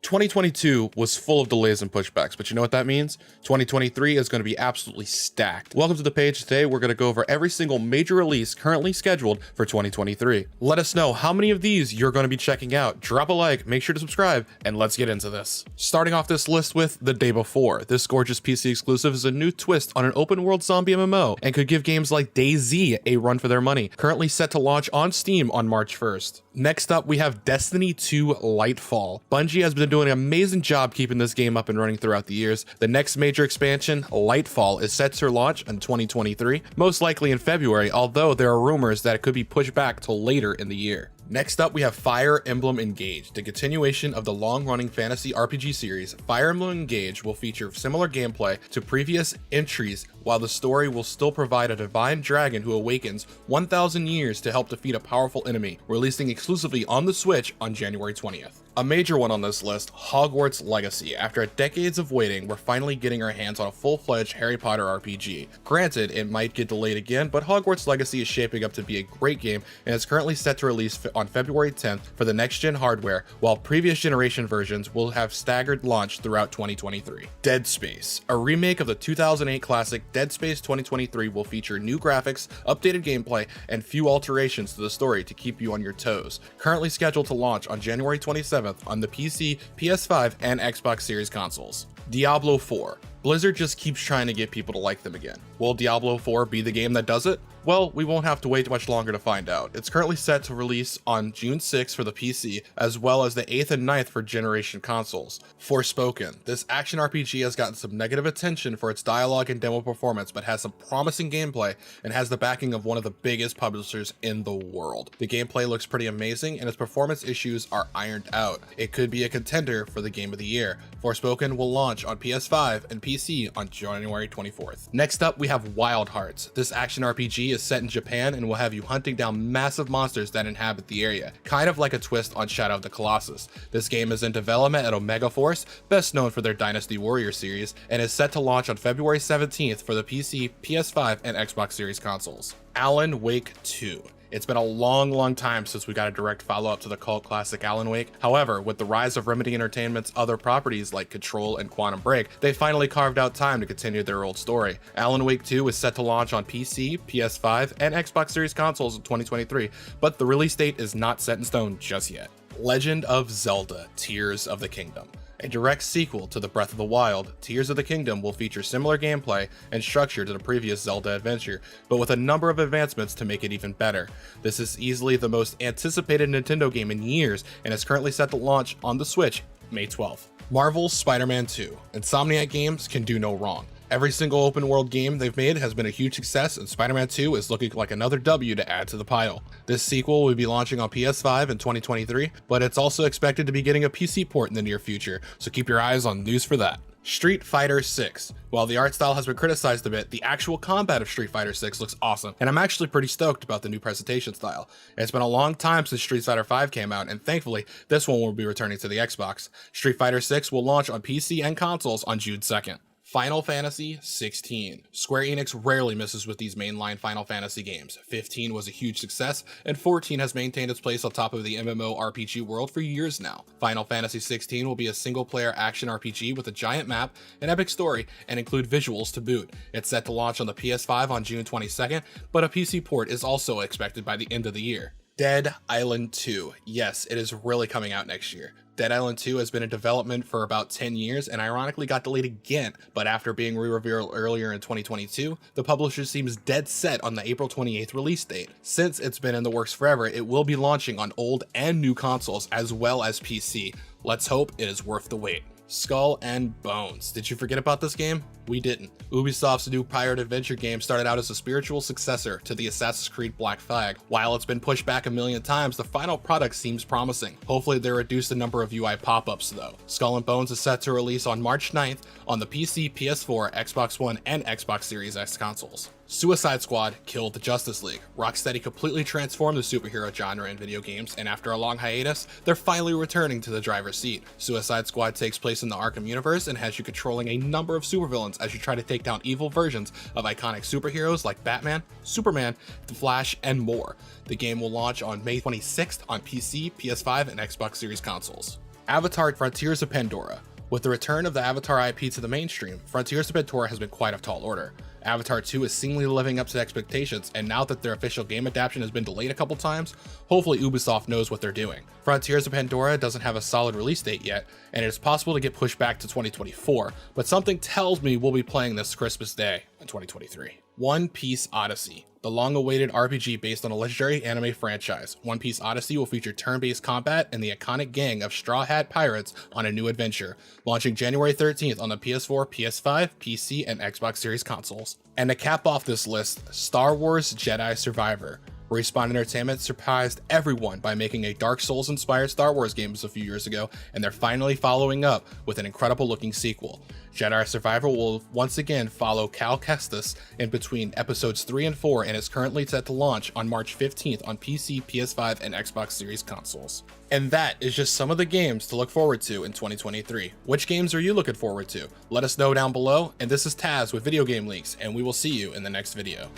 2022 was full of delays and pushbacks, but you know what that means? 2023 is going to be absolutely stacked. Welcome to the page. Today, we're going to go over every single major release currently scheduled for 2023. Let us know how many of these you're going to be checking out. Drop a like, make sure to subscribe, and let's get into this. Starting off this list with The Day Before. This gorgeous PC exclusive is a new twist on an open world zombie MMO and could give games like DayZ a run for their money. Currently set to launch on Steam on March 1st. Next up, we have Destiny 2 Lightfall. Bungie has been doing an amazing job keeping this game up and running throughout the years. The next major expansion, Lightfall, is set to launch in 2023, most likely in February, although there are rumors that it could be pushed back till later in the year. Next up, we have Fire Emblem Engage. The continuation of the long-running fantasy RPG series, Fire Emblem Engage will feature similar gameplay to previous entries, while the story will still provide a divine dragon who awakens 1,000 years to help defeat a powerful enemy, releasing exclusively on the Switch on January 20th. A major one on this list, Hogwarts Legacy. After decades of waiting, we're finally getting our hands on a full-fledged Harry Potter RPG. Granted, it might get delayed again, but Hogwarts Legacy is shaping up to be a great game and is currently set to release on February 10th for the next-gen hardware, while previous generation versions will have staggered launch throughout 2023. Dead Space. A remake of the 2008 classic Dead Space 2023 will feature new graphics, updated gameplay, and few alterations to the story to keep you on your toes. Currently scheduled to launch on January 27th on the PC, PS5, and Xbox Series consoles. Diablo 4. Blizzard just keeps trying to get people to like them again. Will Diablo 4 be the game that does it? Well, we won't have to wait much longer to find out. It's currently set to release on June 6th for the PC, as well as the 8th and 9th for generation consoles. Forspoken. This action RPG has gotten some negative attention for its dialogue and demo performance, but has some promising gameplay and has the backing of one of the biggest publishers in the world. The gameplay looks pretty amazing and its performance issues are ironed out. It could be a contender for the game of the year. Forspoken will launch on PS5 and PC on January 24th. Next up, we have Wild Hearts. This action RPG is set in Japan and will have you hunting down massive monsters that inhabit the area, kind of like a twist on Shadow of the Colossus. This game is in development at Omega Force, best known for their Dynasty Warrior series, and is set to launch on February 17th for the PC, PS5, and Xbox Series consoles. Alan Wake 2. It's been a long time since we got a direct follow-up to the cult classic Alan Wake. However, with the rise of Remedy Entertainment's other properties like Control and Quantum Break, they finally carved out time to continue their old story. Alan Wake 2 is set to launch on PC, PS5, and Xbox Series consoles in 2023, but the release date is not set in stone just yet. Legend of Zelda: Tears of the Kingdom. A direct sequel to the Breath of the Wild, Tears of the Kingdom will feature similar gameplay and structure to the previous Zelda adventure, but with a number of advancements to make it even better. This is easily the most anticipated Nintendo game in years and is currently set to launch on the Switch May 12th. Marvel's Spider-Man 2. Insomniac Games can do no wrong. Every single open world game they've made has been a huge success, and Spider-Man 2 is looking like another W to add to the pile. This sequel will be launching on PS5 in 2023, but it's also expected to be getting a PC port in the near future, so keep your eyes on news for that. Street Fighter 6. While the art style has been criticized a bit, the actual combat of Street Fighter 6 looks awesome, and I'm actually pretty stoked about the new presentation style. It's been a long time since Street Fighter 5 came out, and thankfully, this one will be returning to the Xbox. Street Fighter 6 will launch on PC and consoles on June 2nd. Final Fantasy 16. Square Enix rarely misses with these mainline Final Fantasy games. 15 was a huge success, and 14 has maintained its place on top of the MMORPG world for years now. Final Fantasy 16 will be a single-player action RPG with a giant map, an epic story, and include visuals to boot. It's set to launch on the PS5 on June 22nd, but a PC port is also expected by the end of the year. Dead Island 2. Yes, it is really coming out next year. Dead Island 2 has been in development for about 10 years and ironically got delayed again, but after being re-revealed earlier in 2022, the publisher seems dead set on the April 28th release date. Since it's been in the works forever, it will be launching on old and new consoles as well as PC. Let's hope it is worth the wait. Skull and Bones. Did you forget about this game? We didn't. Ubisoft's new pirate adventure game started out as a spiritual successor to the Assassin's Creed Black Flag. While it's been pushed back a million times, the final product seems promising. Hopefully they reduce the number of UI pop-ups though. Skull and Bones is set to release on March 9th on the PC, PS4, Xbox One, and Xbox Series X consoles. Suicide Squad killed the Justice League. Rocksteady completely transformed the superhero genre in video games, and after a long hiatus, they're finally returning to the driver's seat. Suicide Squad takes place in the Arkham universe and has you controlling a number of supervillains as you try to take down evil versions of iconic superheroes like Batman, Superman, The Flash, and more. The game will launch on May 26th on PC, PS5, and Xbox Series consoles. Avatar Frontiers of Pandora. With the return of the Avatar IP to the mainstream, Frontiers of Pandora has been quite a tall order. Avatar 2 is seemingly living up to expectations, and now that their official game adaptation has been delayed a couple times, hopefully Ubisoft knows what they're doing. Frontiers of Pandora doesn't have a solid release date yet, and it is possible to get pushed back to 2024, but something tells me we'll be playing this Christmas Day in 2023. One Piece Odyssey. The long-awaited RPG based on a legendary anime franchise, One Piece Odyssey will feature turn-based combat and the iconic gang of Straw Hat Pirates on a new adventure, launching January 13th on the PS4, PS5, PC, and Xbox Series consoles. And to cap off this list, Star Wars Jedi Survivor. Respawn Entertainment surprised everyone by making a Dark Souls-inspired Star Wars game a few years ago, and they're finally following up with an incredible-looking sequel. Jedi Survivor will once again follow Cal Kestis in between episodes 3 and 4 and is currently set to launch on March 15th on PC, PS5, and Xbox Series consoles. And that is just some of the games to look forward to in 2023. Which games are you looking forward to? Let us know down below, and this is Taz with Video Game Leaks, and we will see you in the next video.